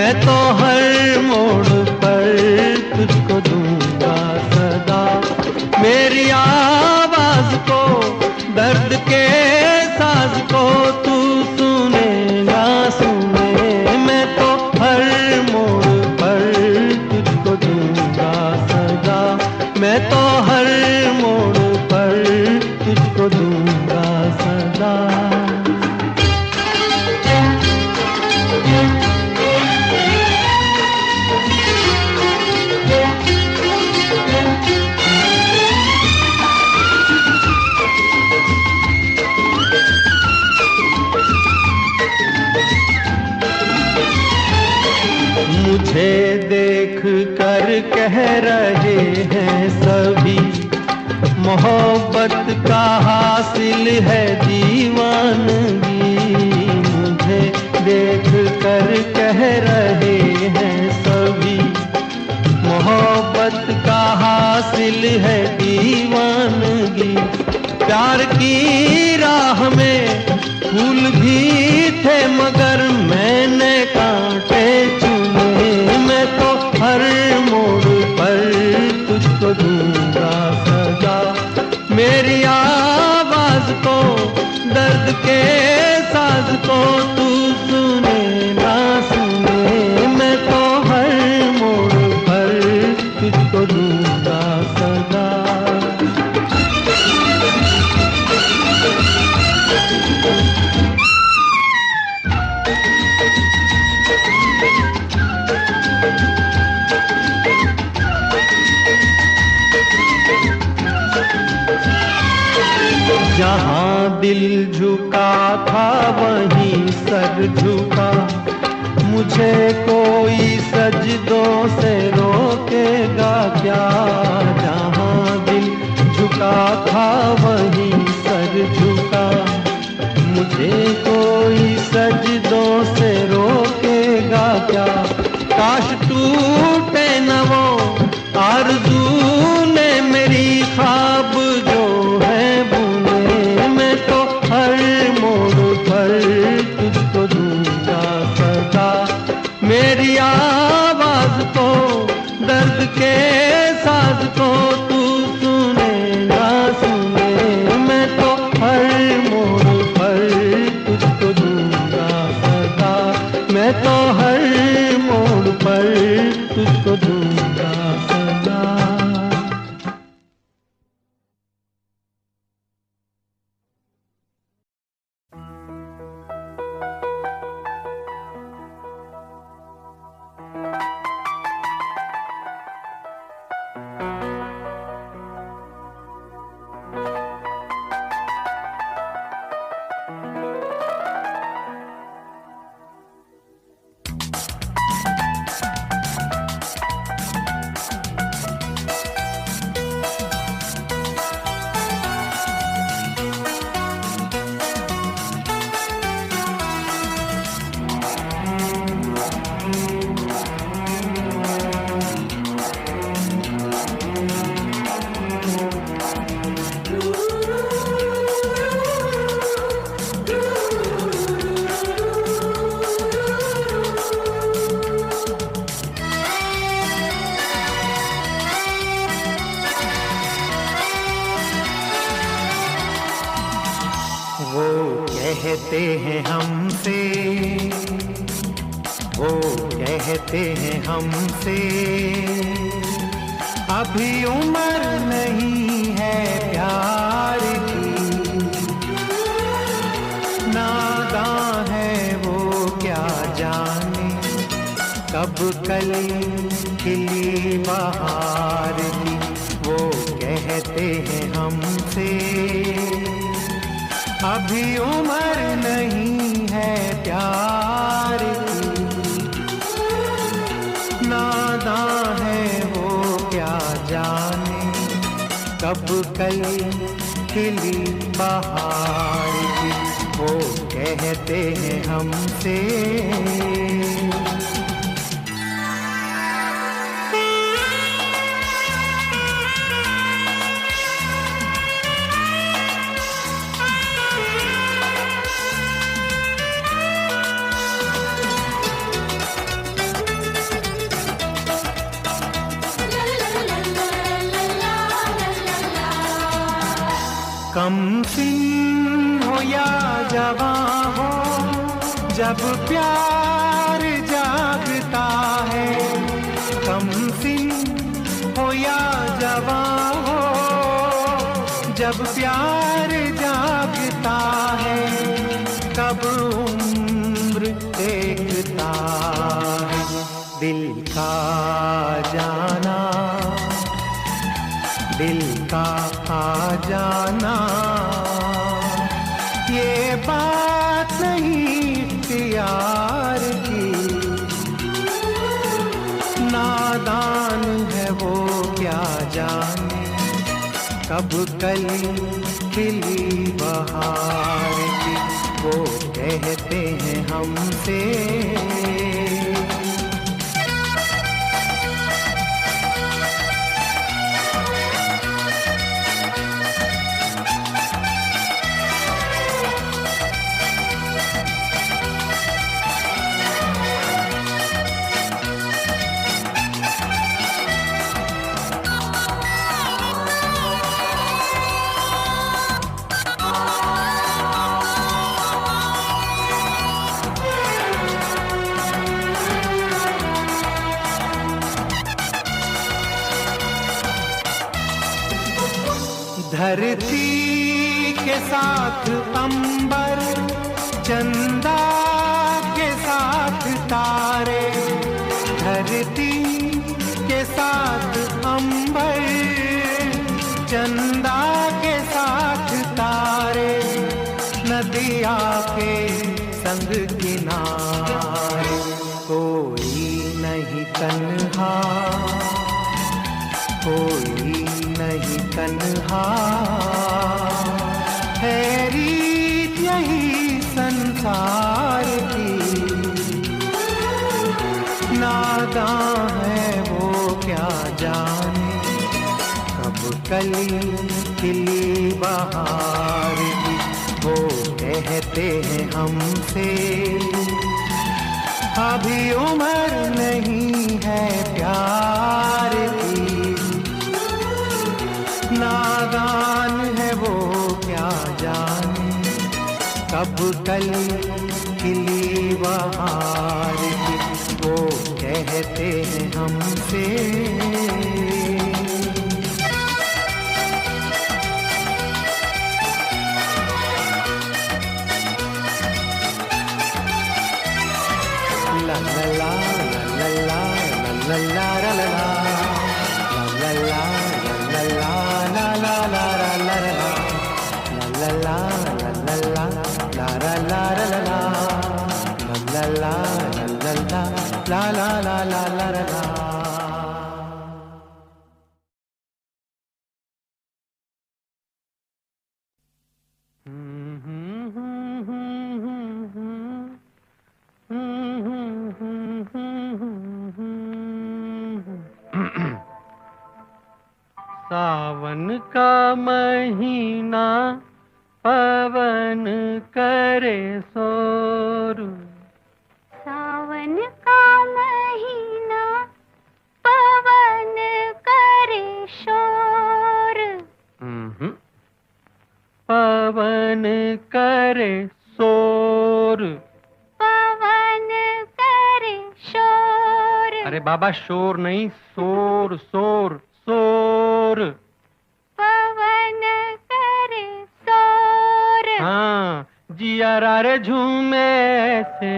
मैं तो हर मोड़ पर तुझको दूंगा सदा। मेरी आवाज को, दर्द के साज को तू सुनेगा सुने। मैं तो हर मोड़ पर तुझको दूंगा सदा। मैं तो हर मोड़ पर तुझको दूंगा सदा। मुझे देख कर कह रहे हैं सभी, मोहब्बत का हासिल है दीवानगी। मुझे देख कर कह रहे हैं सभी, मोहब्बत का हासिल है दीवानगी। प्यार की राह में फूल भी थे मगर मैंने कांटे चुने। मैं तो हर मोड़ पर तुझको दूंगा सजा। मेरी आवाज को, दर्द के साज को तू सुने ना सुने। मैं तो हर मोड़ पर तुझको दूंगा सजा। जहाँ दिल झुका था वहीं सर झुका। मुझे कोई सजदों से रोकेगा क्या। जहाँ दिल झुका था वहीं सर झुका। मुझे कोई सजदों से रोकेगा क्या। काश टूटे न वो आरज़ू ने मेरी ख्वाब जो है बुने। मैं तो हर मोड़ पर तुझको दूंगा सदा। मेरी आवाज को, दर्द के साज को तू सुने ना सुने। मैं तो हर मोड़ पर तुझको दूंगा सदा। मैं तो हर मोड़ पर तुझको दूंगा सदा। कहते हैं हमसे, वो कहते हैं हमसे, अभी उम्र नहीं है प्यार की। नादां है वो क्या जाने कब कली खिली बहार की। वो कहते हैं हमसे अभी उम्र नहीं है प्यार की। नादां है वो क्या जाने कब कली खिली बहार की। वो कहते हैं हमसे कम सिन हो या जवां हो, जब प्यार जागता है। कम सिन हो या जवां हो, जब प्यार जागता है। कब उम्र देखता है दिल का जाना, दिल का आ जाना। ये बात नहीं इख्तियार की, नादान है वो क्या जाने कब कली खिली बहार की। वो कहते हैं हमसे धरती के साथ अंबर, चंदा के साथ तारे। धरती के साथ अंबर, चंदा के साथ तारे। नदिया के संग किनारे कोई नहीं तन्हा, कोई नहीं तन्हा। है रीत यही संसार की, नादां है वो क्या जाने कब कली खिली बहार की। वो कहते हैं हमसे अभी उम्र नहीं है प्यार की, नादान है वो क्या जाने कब कली खिली बहार की। वो कहते हैं हमसे ला ला ला ला ला ला ला ला ला ला सावन का महीना पवन करे शोर। सावन का महीना पवन करे शोर। पवन करे शोर। पवन करे शोर। अरे बाबा शोर नहीं, शोर शोर शोर। पवन करे शोर। हाँ, जिया रे झूमे ऐसे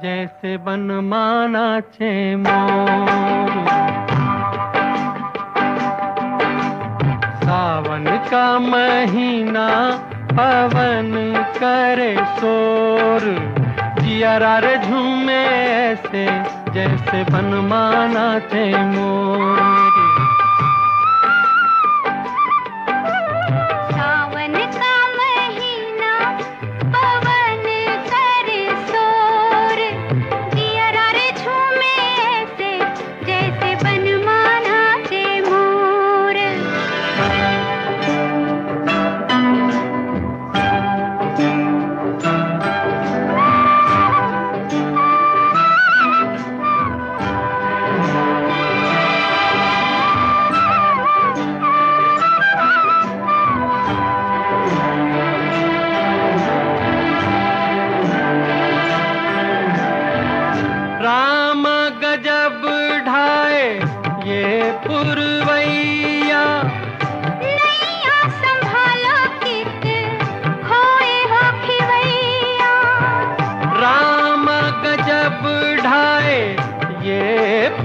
जैसे बनमाना छे मोर। सावन का महीना पवन करे शोर। जिया रे झूमे ऐसे जैसे बनमाना छे मोर।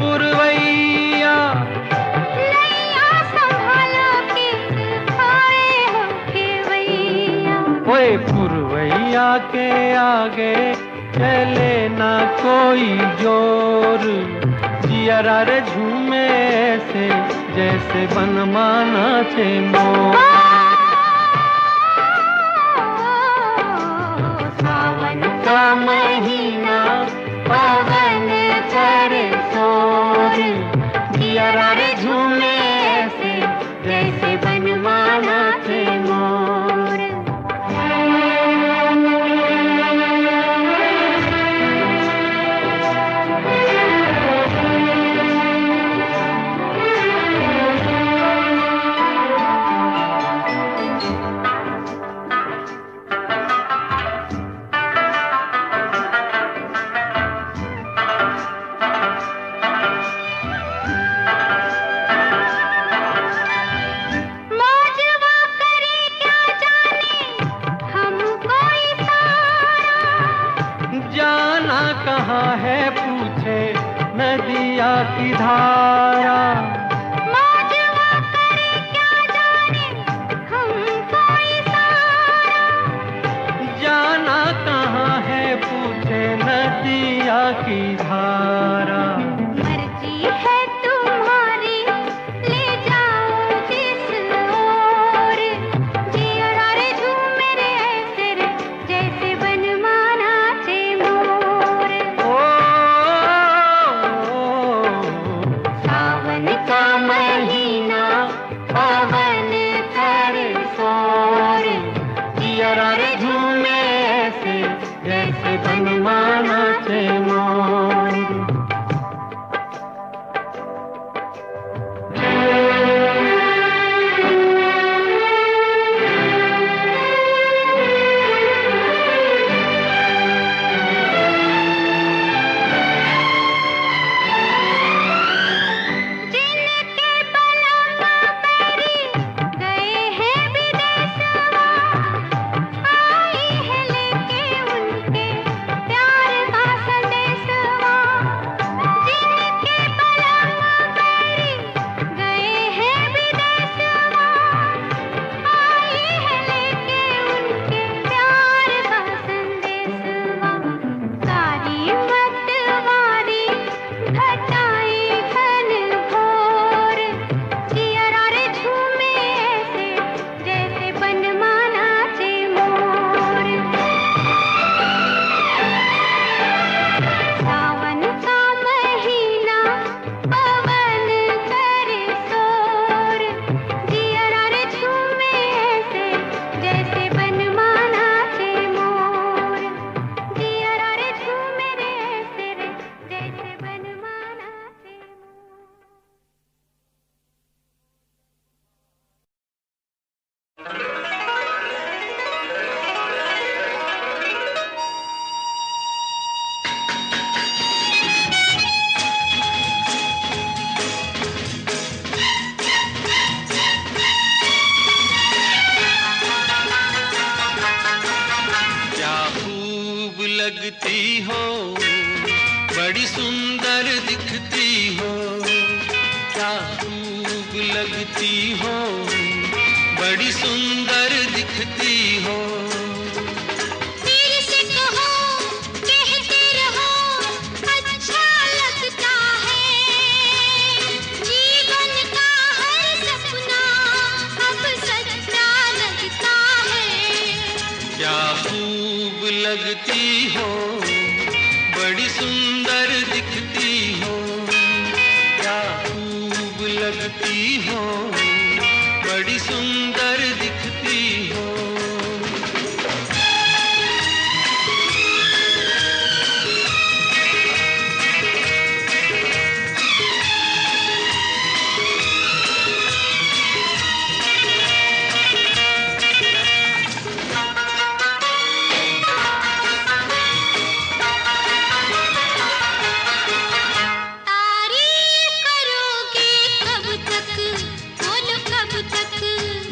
पुरवैया नैया संभालो के खाए हो केवैया। ओए पुरवैया के आगे चले ना कोई जोर, जियरा रे झूमे ऐसे जैसे बनमाना चे मोर। सावन का महीना पवन करे शोर, जियरा रे झूमे ऐसे जैसे बनमाना चे मोर। कहाँ है पूछे नदिया की धारा, मौजवा करे क्या जाने हमको इशारा। जाना कहाँ है पूछे नदिया की धारा। मर्जी है तुम्हारी ले जाओ जिस ओर, जियरा रे झूमे रे ऐसे रे जैसे बनमाना चे मोर। सावन का महीना पवन करे शोर, जियरा रे झूमे ऐसे जैसे बनमाना चे मोर। लगती हो, बड़ी सुंदर दिखती हो, क्या खूब लगती हो, बड़ी सुंदर दिखती हो। फिर से कहो, कहते रहो, अच्छा लगता है, जीवन का हर सपना अब सच्चा लगता है। क्या खूब लगती हो, बड़ी सुंदर दिखती हो, क्या खूब लगती हो, बड़ी सुंदर दिखती हो।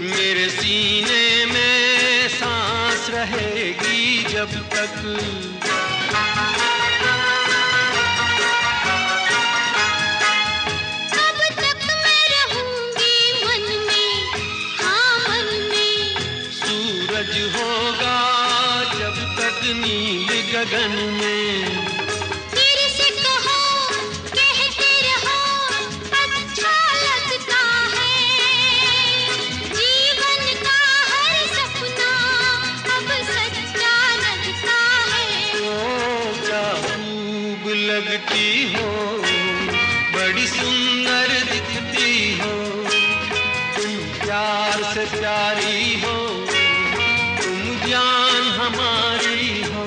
मेरे सीने में सांस रहेगी जब तक, गगन में। फिर से कहो, कहते रहो, अच्छा लगता है। जीवन का हर सपना अब सच्चा लगता है। ओ क्या खूब लगती हो, बड़ी सुंदर दिखती हो, तुम प्यार से प्यारी हो, तुम जान हमारी हो।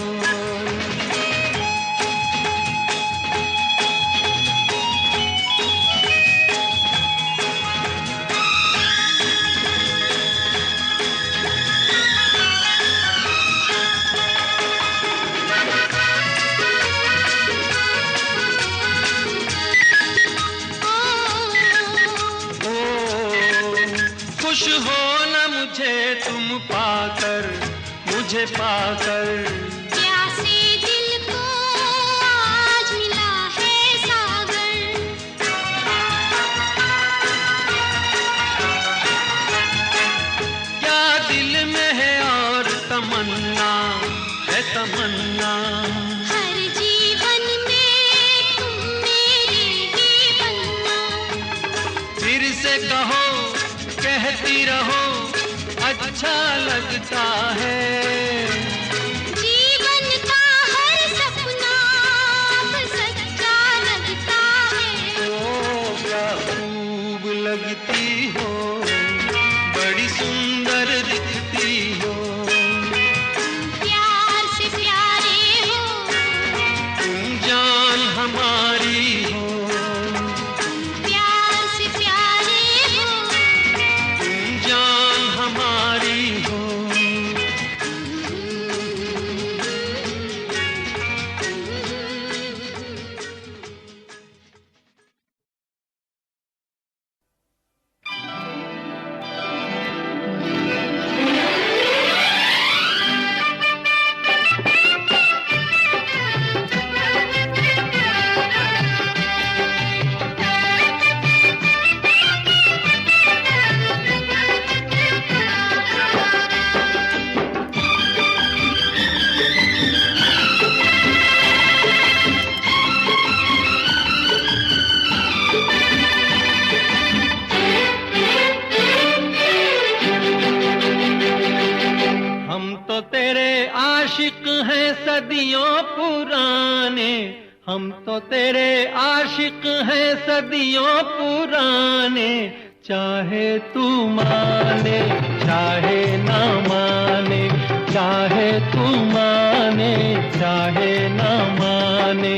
खुश हो न मुझे तुम पाकर, मुझे पाकर। प्यासे दिल को आज मिला है सागर। क्या दिल में है और तमन्ना है तमन्ना। हर जीवन में तुम मेरे ही बनना। फिर से कहो, कहती रहो, अच्छा लगता है। जीवन का हर सपना अब सच्चा लगता है। ओ क्या खूब लगती हो, बड़ी सुंदर दिखती हो, प्यार से प्यारे हो, तुम जान हमारी हो। प्यार से प्यारे हो, तुम जान हमारी हो। हम तो तेरे आशिक हैं सदियों पुराने, हम तो तेरे आशिक हैं सदियों पुराने। चाहे तू माने चाहे ना माने, चाहे तू माने चाहे ना माने।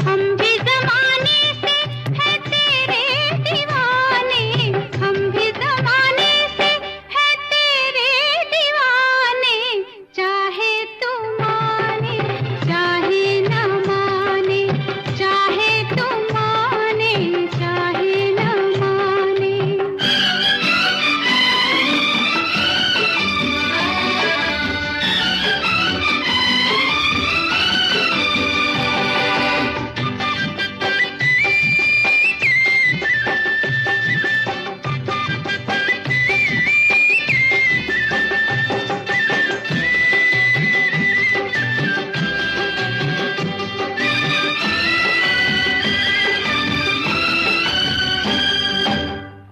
हम भी ज़माने से है तेरे दीवाने। हम भी ज़माने से है तेरे दीवाने। चाहे तू माने चाहे ना माने, चाहे तू माने चाहे ना माने।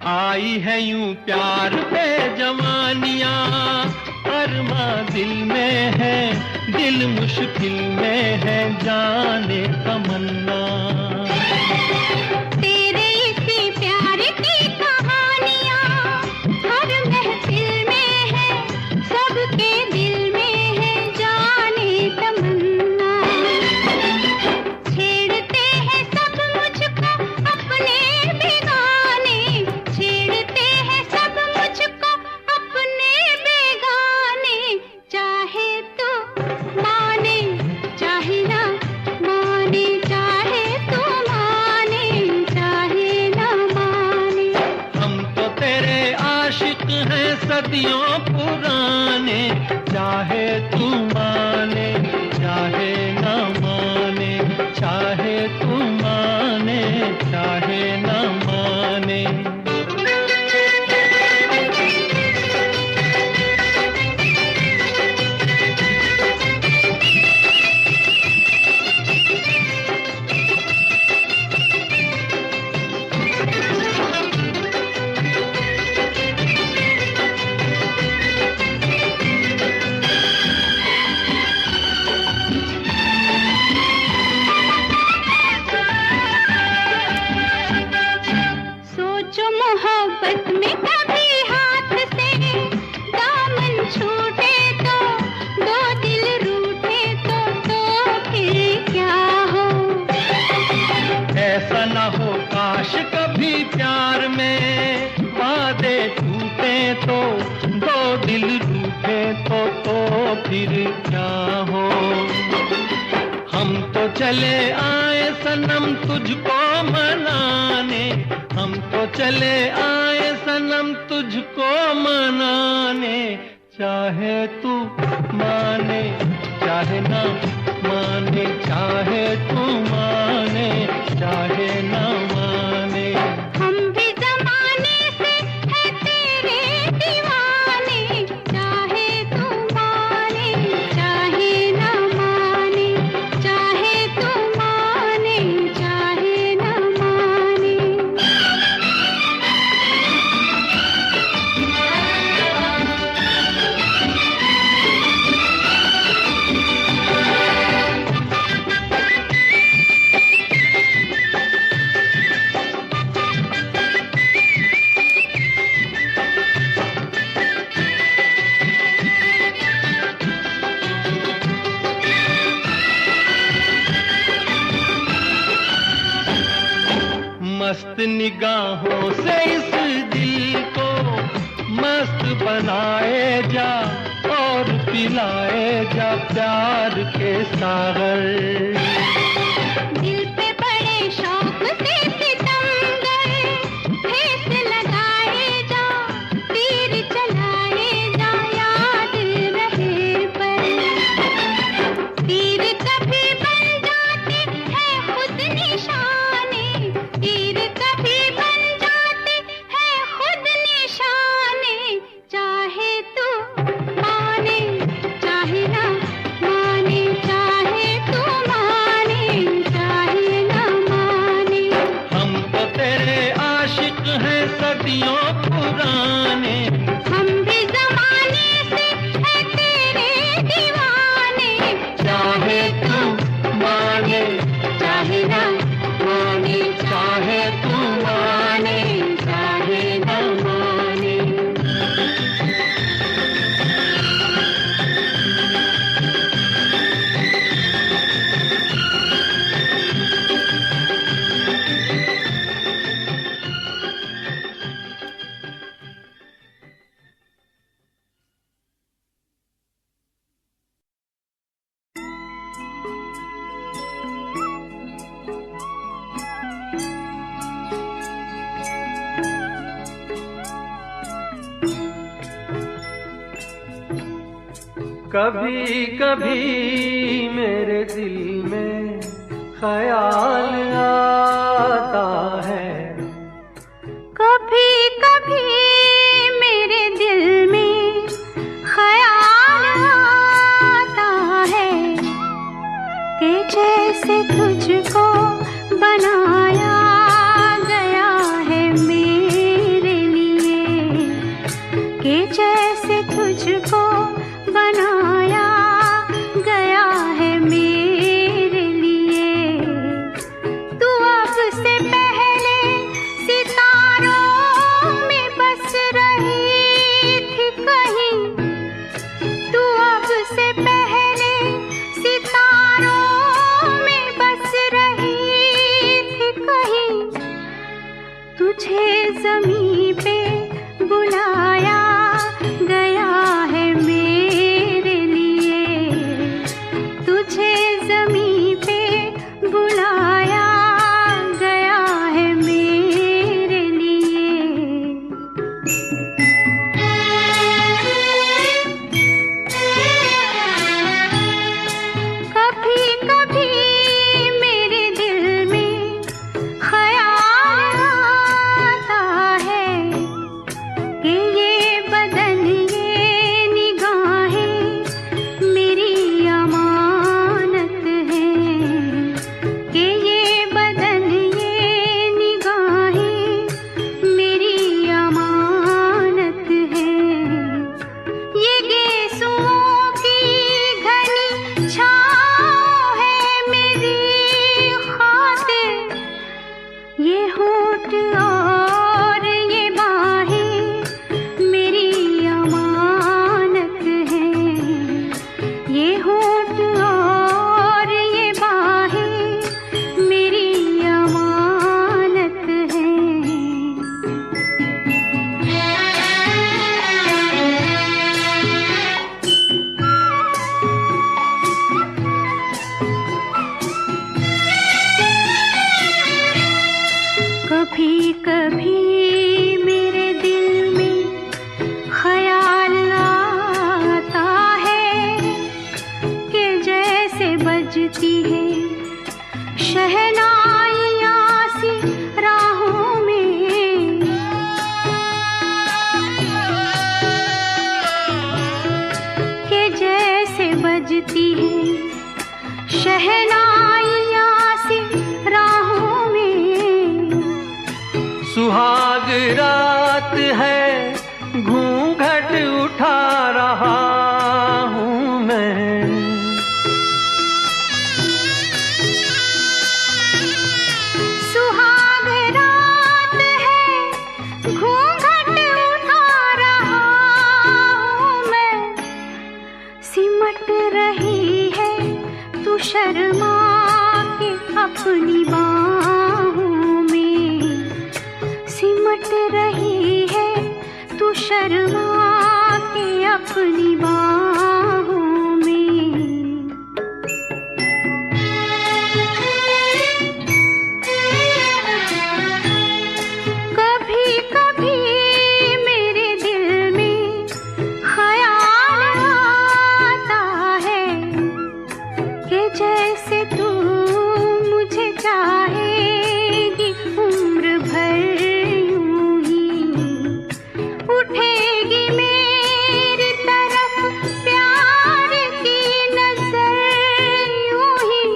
आई है यूं प्यार पे जवानियां, अरमा दिल में है, दिल मुश्किल में है, जाने तमन्ना। तेरे इसी प्यार की कहानियाँ हर महफिल में है, सबके दिल में है, जाने तमन्ना। छेड़ते हैं सब मुझको अपने बेगाने, छेड़ते हैं सब मुझको अपने बेगाने। चाहे तो माने चाहे ना माने, चाहे तू माने चाहे ना माने। हम तो तेरे आशिक हैं सदियों पुराने। चाहे तू माने चाहे ना माने, चाहे तू माने चाहे ना माने। जो मोहब्बत में कभी हाथ से दामन छूटे तो, दो दिल रूठे तो फिर क्या हो? ऐसा ना हो काश कभी प्यार में वादे टूटे तो, दो दिल रूठे तो फिर क्या हो? हम तो चले आए सनम तुझको मनाने, हम तो चले आए सनम तुझको मनाने, चाहे तू माने चाहे ना माने, चाहे तू माने चाहे ना माने। हम भी जमाने से है तेरे दीवाने, चाहे तू माने चाहे ना माने, चाहे तू माने चाहे ना माने। मस्त निगाहों से इस दिल को मस्त बनाए जा और पिलाए जा प्यार के सागर। दिल पे बड़े शौक से सितमगर ठेस लगाए जा, तीर चलाए जा याद रहे पर। तीर कभी बन जाते हैं खुद निशाने, तीर कभी बन जाते हैं खुद निशाने, चाहे तू माने चाहे ना माने, चाहे तू माने चाहे ना माने। हम तो तेरे आशिक हैं सदियों पुराने, हम भी जमाने से है तेरे दीवाने, चाहे तू माने चाहे ना माने, चाहे तू माने चाहे ना माने। कभी कभी मेरे दिल में ख्याल आता है, कभी कभी मेरे दिल में ख्याल आता है कि जैसे तुझको बनाया गया है मेरे लिए, कि जैसे तुझको बनाया गया है मेरे लिए। तू अब से पहले सितारों में बस रही थी कहीं, तू अब से पहले सितारों में बस रही थी कहीं। तुझे ज़मीं पे बुलाया गया है मेरे लिए, तुझे ज़मीं पे बुलाया गया है मेरे लिए। कभी कभी मेरे दिल में ख्याल आता है कि ये कभी मेरे दिल में ख्याल आता है कि जैसे बजती है शहनाइयाँ सी राहों में, कि जैसे बजती है शहनाइयाँ सी राहों में। सुहाग रात है घूंघट उठा रहा हूँ मैं, सुहाग रात है घूंघट उठा रहा हूँ मैं। सिमट रही है तू शर्मा के अपनी बाहों में, सिमट रही है तू शर्मा के अपनी बाहों में। कभी कभी मेरे दिल में ख्याल आता है कि जैसे तू मुझे चाहेगी उम्र भर यूं ही, उठेगी मेरी तरफ प्यार की नजर यूं ही।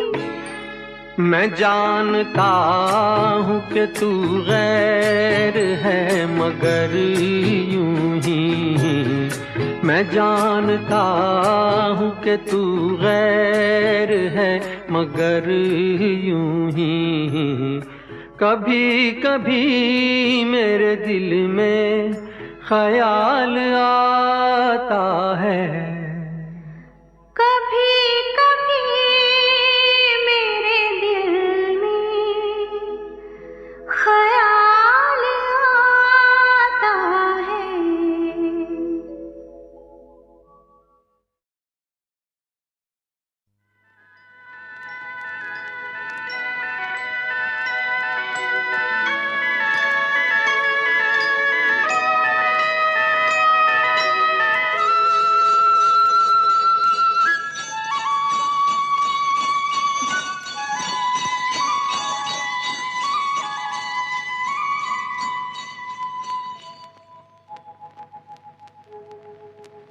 मैं जानता हूँ कि तू गैर है मगर यूं ही, मैं जानता हूँ कि तू गैर है मगर यूं ही। कभी कभी मेरे दिल में ख्याल आता है, कभी कभी मेरे दिल में ख्याल आता है।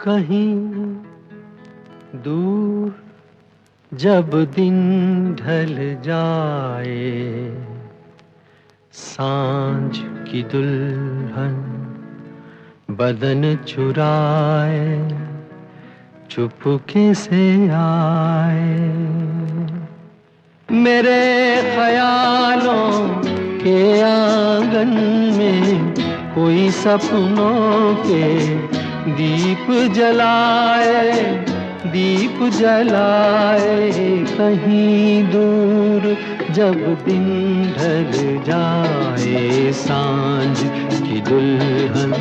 कहीं दूर जब दिन ढल जाए, सांझ की दुल्हन बदन चुराए चुपके से आए, मेरे ख्यालों के आंगन में कोई सपनों के दीप जलाए, दीप जलाए। कहीं दूर जब दिन ढल जाए, सांझ की दुल्हन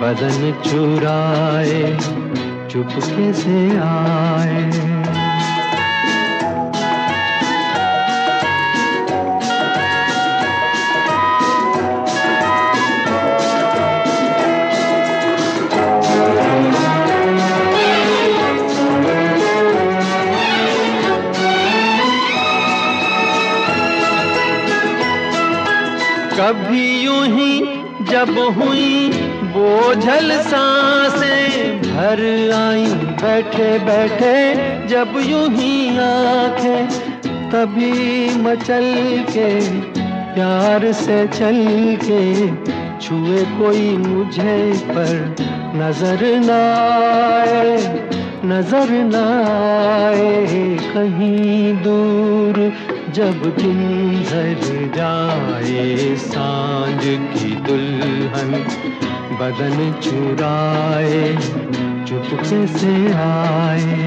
बदन चुराए चुपके से आए। कभी यूं ही जब हुई बोझल सांसें भर आई, बैठे बैठे जब यूं ही आंखें, तभी मचल के प्यार से चल के छुए कोई मुझे पर नजर न आए, नजर न आए। कहीं दूर जब दिन ढल जाए, सांझ की दुल्हन बदन चुराए चुपके से आए।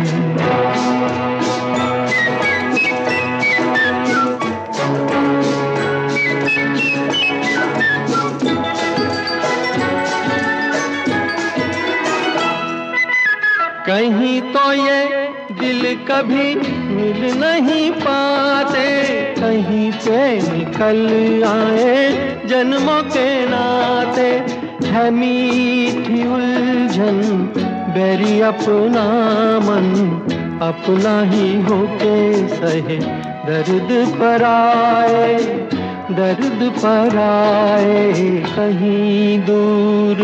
कहीं तो ये दिल कभी मिल नहीं पाते, कहीं से निकल आए जन्मों के नाते। है मीठी उलझन बैरी अपना मन, अपना ही होके सहे दर्द पर आए, दर्द पर आए। कहीं दूर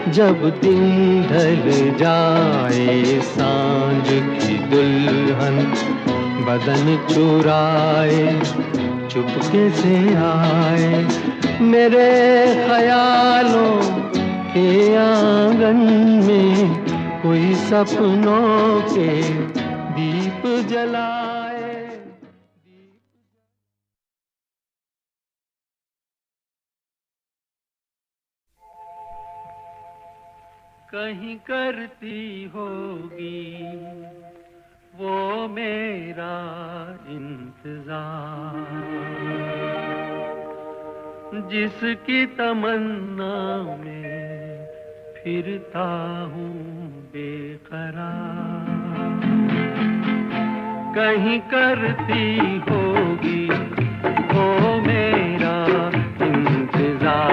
जब दिन ढल जाए, सांझ की दुल्हन बदन चुराए, चुपके से आए मेरे ख्यालों के आंगन में, कोई सपनों के दीप जलाए। कहीं करती होगी वो मेरा इंतजार, जिसकी तमन्ना में फिरता हूँ बेकरार। कहीं करती होगी वो मेरा इंतजार,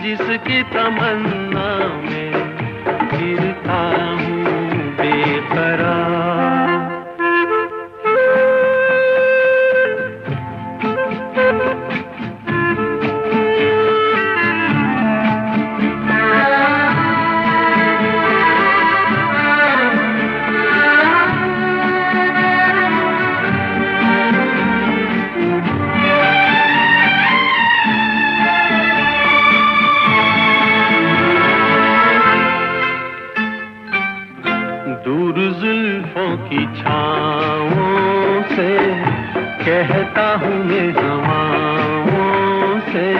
जिसकी तमन्ना में फिरता हूँ बेकरार। दूर जुल्फों की छाँवों से कहता हूँ मैं हवाओं से,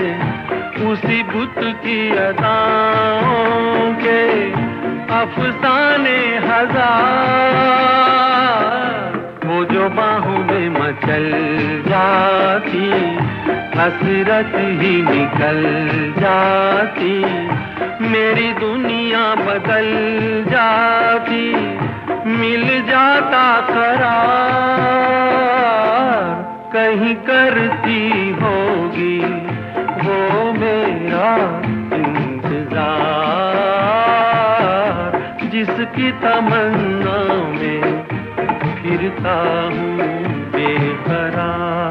उसी बुत की अदाओं के अफसाने हजार। वो जो बाहों में मचल जाती, हसरत ही निकल जाती, मेरी दुनिया बदल जाती, मिल जाता करार। कहीं करती होगी वो मेरा इंतजार, जिसकी तमन्ना में फिरता हूँ बेकरार।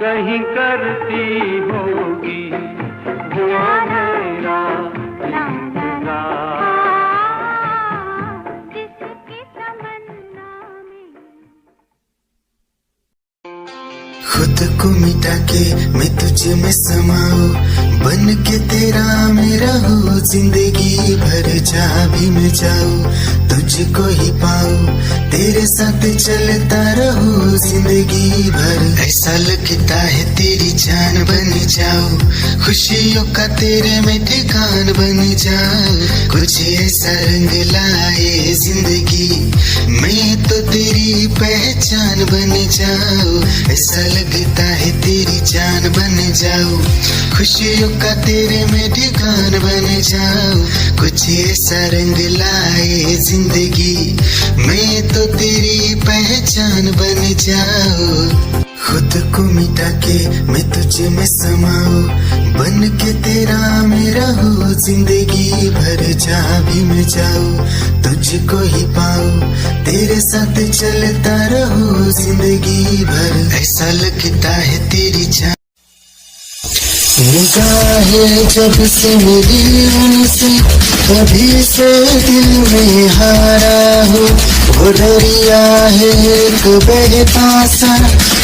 कहीं करती होगी वो मेरा इंतजार, जिसकी तमन्ना में। खुद को मिटा के मैं तुझ में समाऊं, बन के तेरा मेरा हो जिंदगी भर। जहाँ भी मैं जाऊं तुझको ही पाऊं, तेरे साथ चलता रहूं जिंदगी भर। ऐसा लगता है तेरी जान बन जाऊं, खुशियों का तेरे में ठिकान बन जाऊं। कुछ ऐसा रंग लाए जिंदगी, मैं तो तेरी पहचान बन जाऊं। ऐसा लगता है तेरी जान बन जाऊं, खुशियों का तेरे में ठिकान बन जाऊं। कुछ ऐसा रंग लाए जिंदगी, मैं तो तेरी पहचान बन जाऊं। खुद को मिटा के मैं तुझ में समाऊं, बन के तेरा मेरा हो जिंदगी भर। जहाँ भी मैं जाऊँ तुझको ही पाऊँ, तेरे साथ चलता रहूं जिंदगी भर। ऐसा लगता है तेरी जान निगाहें जब से मिली उनसे, कभी से दिल में हारा हूँ। वो दरिया है एक बहता सा,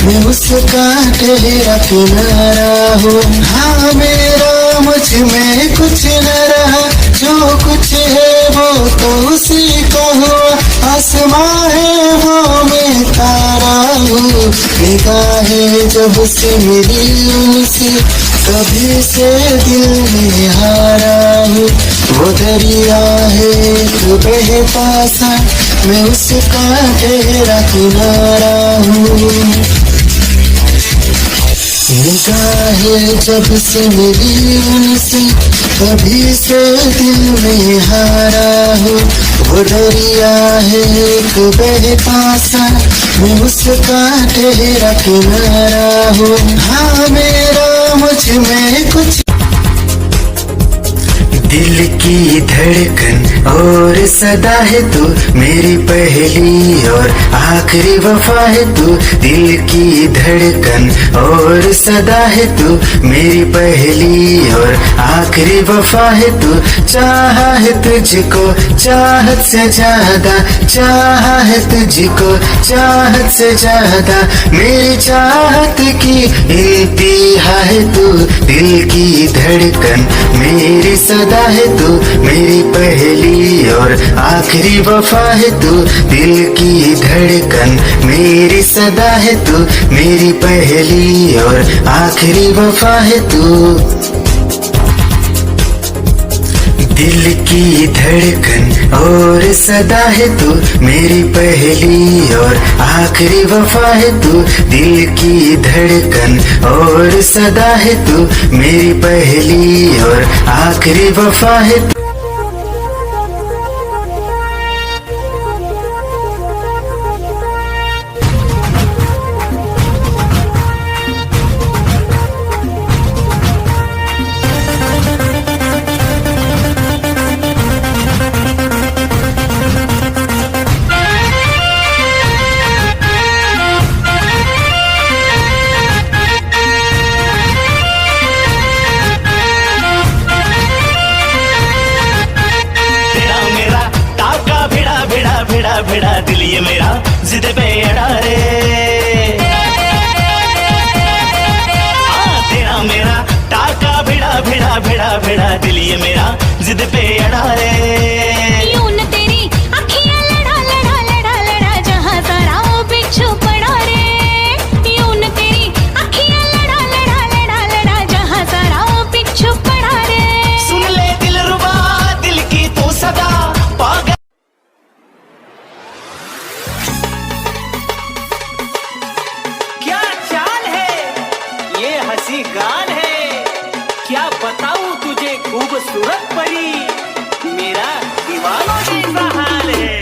मैं उसका ठहरा किनारा हूँ। हाँ मेरा मुझ में कुछ न रहा, जो कुछ है वो तो उसी का हुआ। आसमां है वो मैं तारा हूँ, निगाहें जब से मिली उनसे, कभी से दिल में हारा हूँ। वो दरिया है एक बहता सा, मैं उसका ठहरा किनारा हूँ। निगाहें जब से मिली उनसे, कभी से दिल में हारा हूँ। वो दरिया है एक बहता सा, मैं उसका ठहरा किनारा हूँ। हाँ मेरा मुझ में कुछ दिल की धड़कन और सदा है तू, मेरी पहली और आखिरी वफा है तू। दिल की धड़कन और सदा है तू, मेरी पहली और आखिरी वफा है तू। चाहा है तुझको चाहत से ज्यादा, चाहा है तुझको चाहत से ज्यादा, मेरी चाहत की इंतहा है तू। दिल की धड़कन मेरी सदा है तू, मेरी पहली और आखिरी वफा है तू। दिल की धड़कन मेरी सदा है तू, मेरी पहली और आखिरी वफा है तू। दिल की धड़कन और सदा है तू, मेरी पहली और आखिरी वफा है तू। दिल की धड़कन और सदा है तू, मेरी पहली और आखिरी वफा है तू। भिड़ा दिल ये मेरा जिद पे अड़ा रे। तेरा मेरा टाका भिड़ा भिड़ा भिड़ा भिड़ा दिल ये मेरा जिद पे अड़ा रे। यूं न तेरी अखियां लड़ा लड़ा लड़ा लड़ा, जहां सारा वो बिच्छू पड़ा रे। यूं न तेरी अखियां लड़ा लड़ा लड़ा लड़ा, जहां सारा वो बिच्छू पड़ा रे। सुन ले दिल रुबा दिल की तू सदा पागल। क्या चाल है ये हंसी गान है, क्या बताऊं तुझे खूबसूरत परी, मेरा दीवानों जैसा हाल है।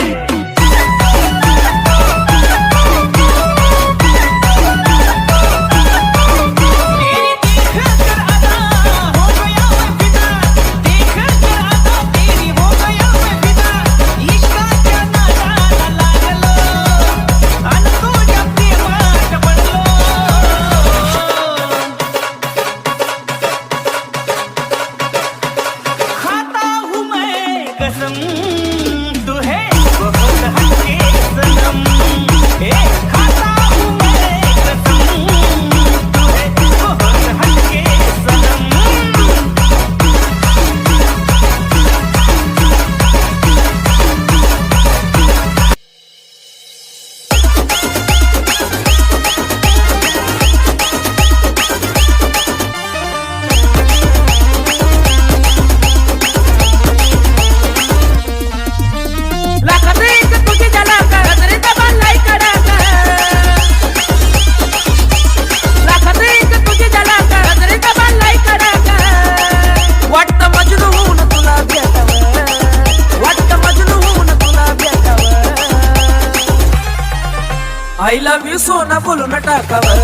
I love you सोना बोलो न टाकावर,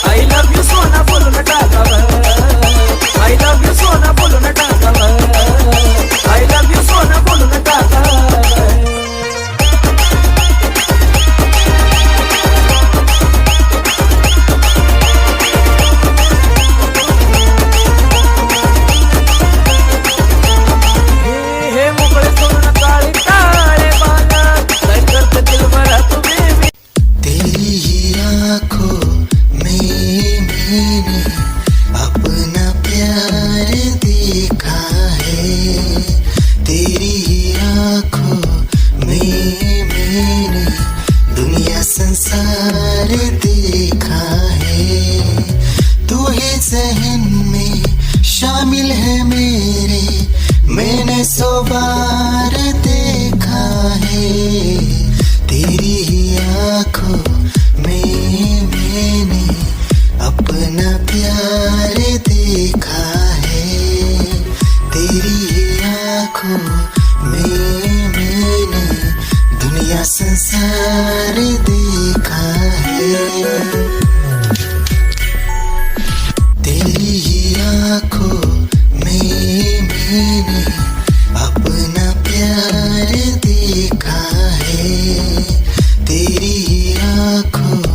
I love you सोना बोलो न टाकावर, I love you सोना बोलो न टाकावर, I love संसार देखा है, तेरी ही आंखों में मैंने अपना प्यार देखा है, तेरी ही आंखों।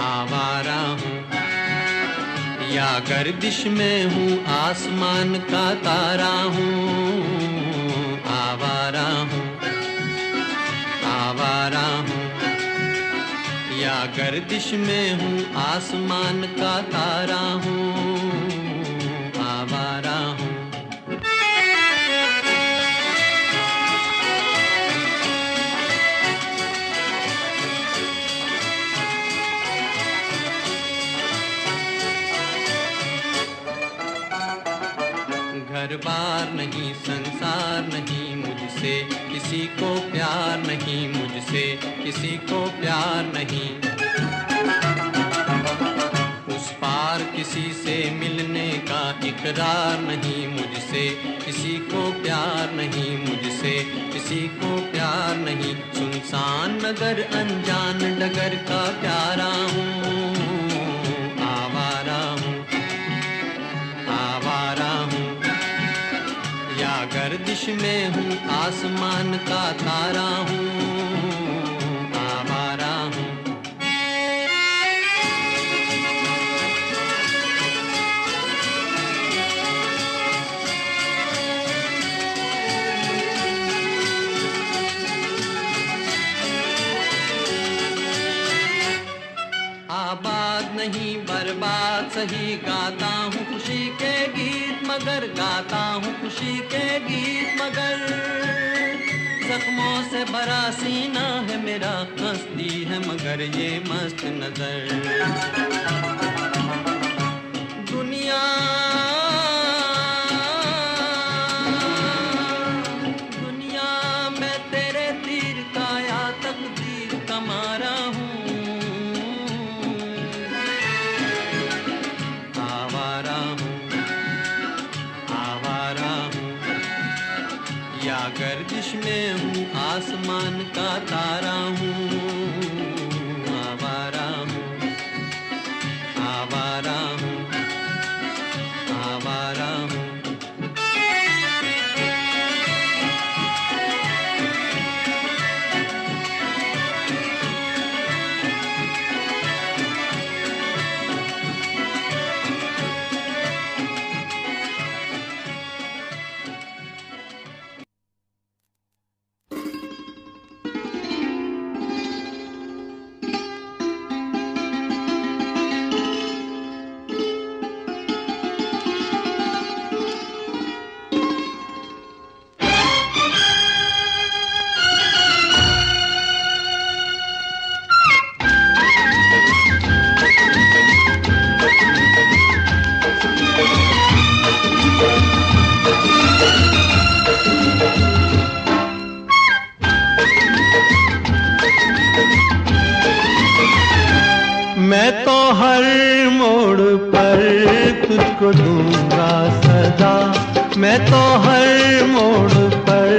आवारा हूँ या गर्दिश में हूँ, आसमान का तारा हूँ। आवारा हूँ, आवारा हूँ या गर्दिश में हूँ, आसमान का तारा हूँ। आवारा हूँ। घर बार नहीं, संसार नहीं, मुझसे किसी को प्यार नहीं, मुझसे किसी को प्यार नहीं। उस पार किसी से मिलने का इकरार नहीं, मुझसे किसी को प्यार नहीं, मुझसे किसी को प्यार नहीं। सुनसान नगर अनजान डगर का प्यारा हूँ। आवारा हूँ, आवारा हूँ या गर्दिश में हूँ, आसमान का तारा हूँ। आवारा हूँ। आबाद नहीं बर्बाद सही, गाता हूँ खुशी के गीत मगर, गाता हूँ खुशी के गीत मगर। जख्मों से भरा सीना है मेरा, हंसती है मगर ये मस्त नजर। दुनिया दुनिया मैं तेरे तीर का या तकदीर का मारा हूँ। या गर्दिश में हूँ, आसमान का तारा हूँ। आवारा हूँ, आवारा हूँ, आवारा हूँ। मैं तो हर मोड़ पर तुझको दूंगा सदा, मैं तो हर मोड़ पर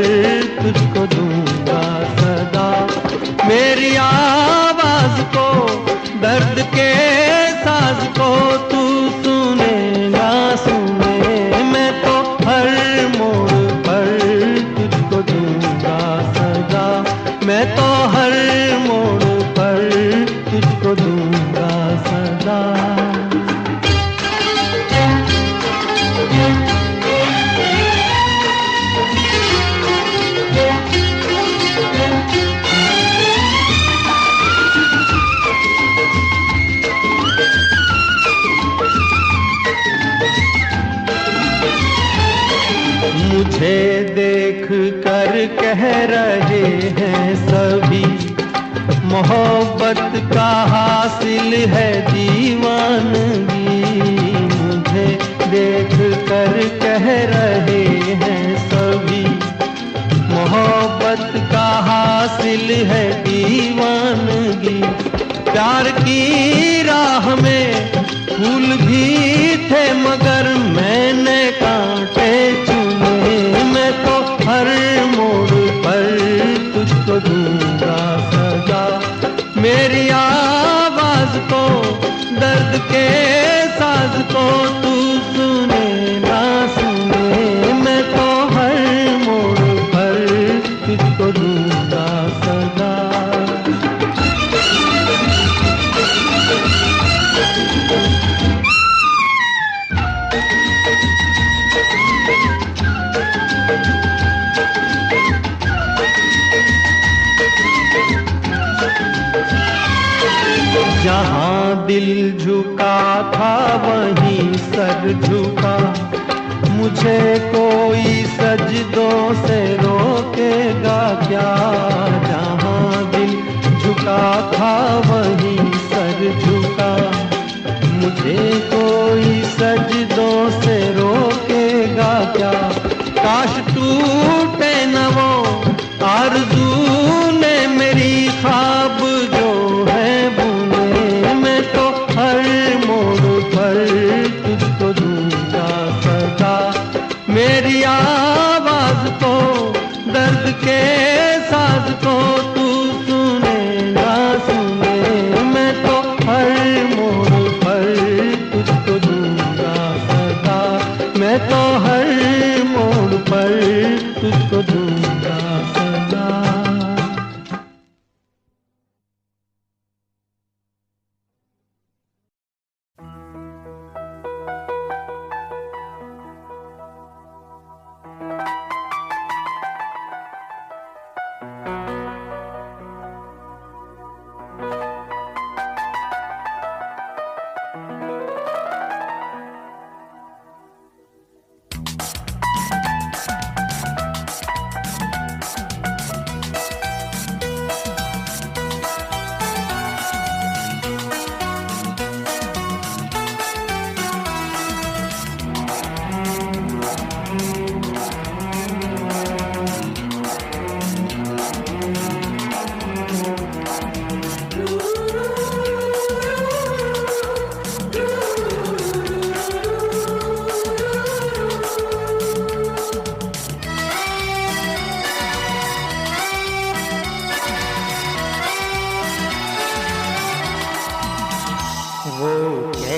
तुझको दूंगा सदा। मेरी आवाज को, दर्द के साज को तू सुनेगा सुने। मैं तो हर मोड़ पर तुझको दूंगा सदा, मैं तो हर मोड़ पर तुझको दूंगा सदा। मुझे देख कर कह रहे हैं सभी, मोहब्बत का हासिल है दीवानगी। राह में फूल भी थे मगर मैंने कांटे चुने। मैं तो हर मोड़ पर तुझको दूंगा सजा। मेरी आवाज को दर्द के साज को तू सुने ना सुने। मैं तो हर मोड़ पर तुझको दूंगा सजा। जहाँ दिल झुका था वहीं सर झुका। मुझे कोई सजदों से रोकेगा क्या। जहाँ दिल झुका था वहीं सर झुका। मुझे कोई सजदों से रोकेगा क्या। काश टूटे न वो आरज़ू ने मेरी ख्वाब जो है बुने। मैं तो हर मोड़ पर तुझको दूंगा सदा। मेरी आवाज को दर्द के साज को तू सुने ना सुने। मैं तो हर मोड़ पर तुझको दूंगा सदा। मैं तो हर मोड़ पर तुझको दूंगा सदा।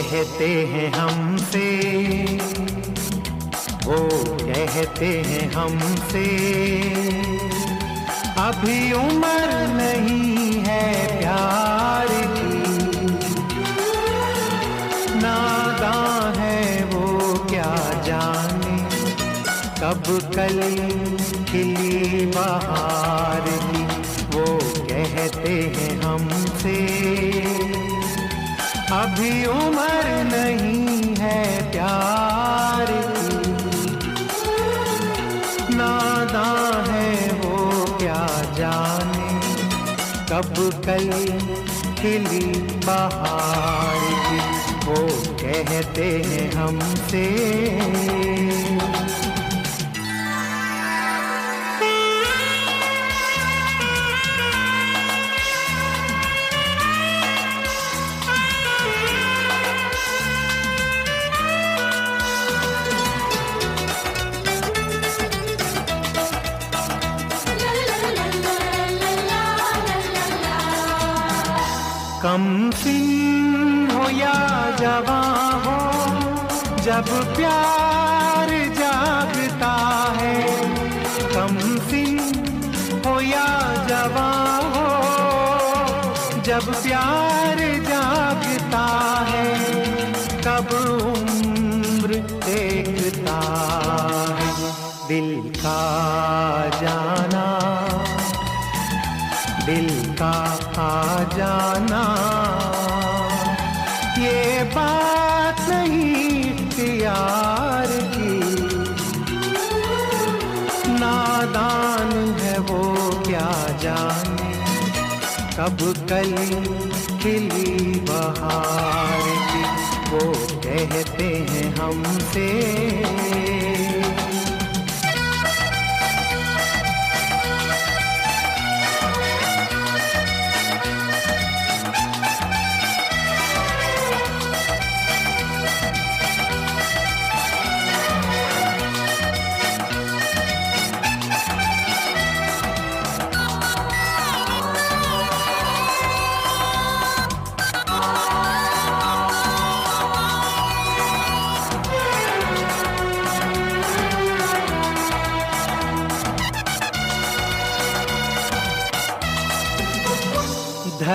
कहते हैं हमसे, वो कहते हैं हमसे, अभी उम्र नहीं है प्यार की, नादां है वो क्या जाने कब कली खिली बहार की। वो कहते हैं हमसे अभी उम्र नहीं है प्यार की, नादां है वो क्या जाने कब कली खिली बहार की। वो कहते हैं हमसे कम सिन हो या जवां हो, जब प्यार जागता है। कम सिन हो या जवां हो, जब प्यार जागता है। कब उम्र देखता है दिल का जाना, दिल का आ जाना। ये बात नहीं इख्तियार की, नादान है वो क्या जाने कब कली खिली बहार की। वो कहते हैं हमसे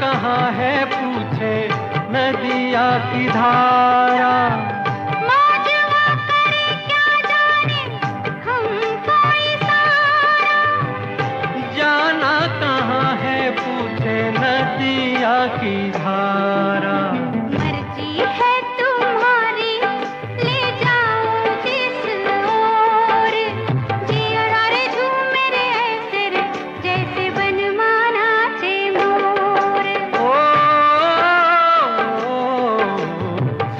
कहाँ है पूछे नदिया की धारा। मौजवा करे क्या जाने हमको इशारा। जाना कहाँ है पूछे नदिया की धारा। मर्जी है तुम्हारी ले जाओ जिस ओर। जिया रे झूमे रे ऐसे रे जैसे बनमाना चे मोर।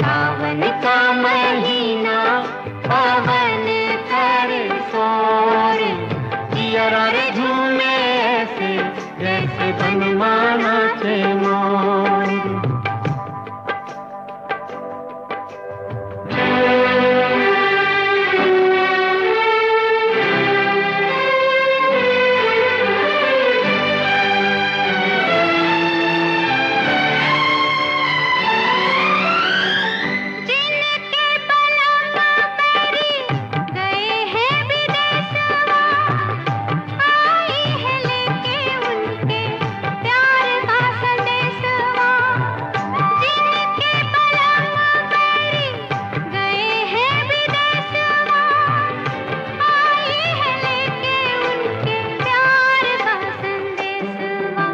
सावन का महीना पवन करे शोर। जिया रे झूमे ऐसे जैसे बनमाना चे मोर। जिनके बलम मेरी गए हैं विदेशवा। आई है लेके उनके प्यार का संदेशवा। जिनके बलम मेरी गए हैं विदेशवा। आई है लेके उनके प्यार का संदेशवा।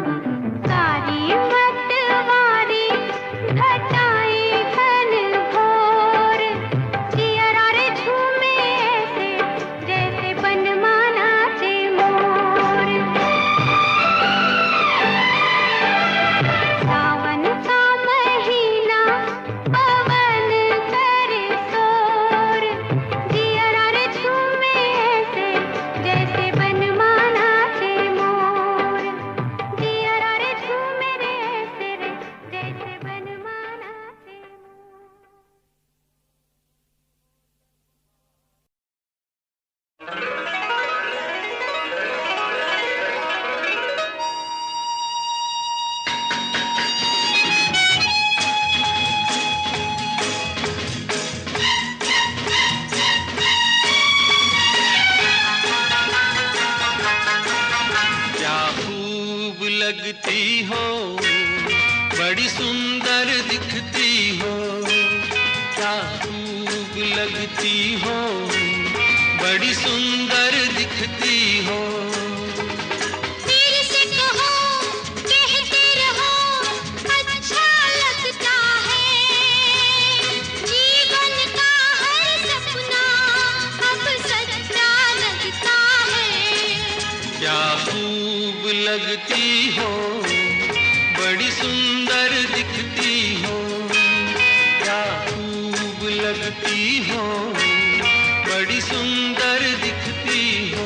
सारी मतवारी घटाई घन घोर। जिया रे झूमे ऐसे जैसे बनमाना चे मोर। सावन का महीना पवन करे शोर। जिया रे झूमे ऐसे जैसे बनमाना चे मोर। जिया रे झूमे रे ऐसे रे जैसे बनमाना चे मोर। क्या खूब लगती हो, बड़ी सुंदर दिखती हो। क्या खूब लगती हो, बड़ी सुंदर दिखती हो। फिर से कहो कहते रहो अच्छा लगता है। जीवन का हर सपना अब सच्चा लगता है। क्या खूब लगती हो, बड़ी सुंदर दिखती हो। क्या खूब लगती हो, बड़ी सुंदर दिखती हो।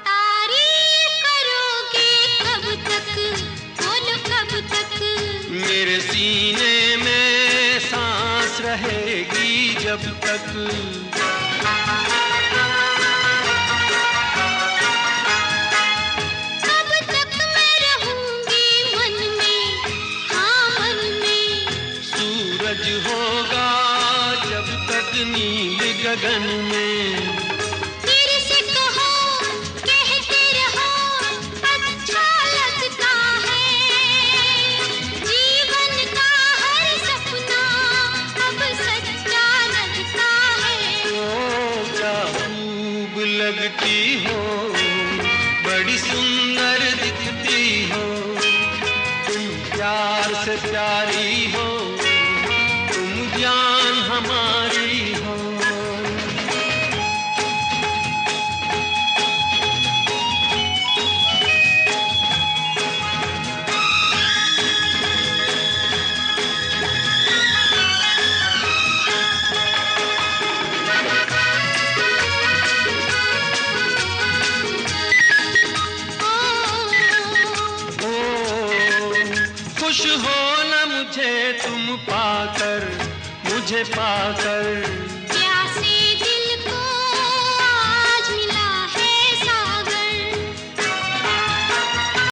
तारीफ करोगे कब तक बोलो कब तक। मेरे सीने में सांस रहेगी जब तक। कब तक मैं रहूंगी मन में हाँ मन में। सूरज होगा जब तक नील गगन में। फिर से कहो कहते रहो अच्छा लगता है। जीवन का हर सपना अब सच्चा लगता है। ओ क्या खूब लगती हो, बड़ी सुंदर दिखती हो। तुम प्यार से प्यारी हो, तुम जान हमारी हो। खुश हो न मुझे तुम पाकर, मुझे पाकर।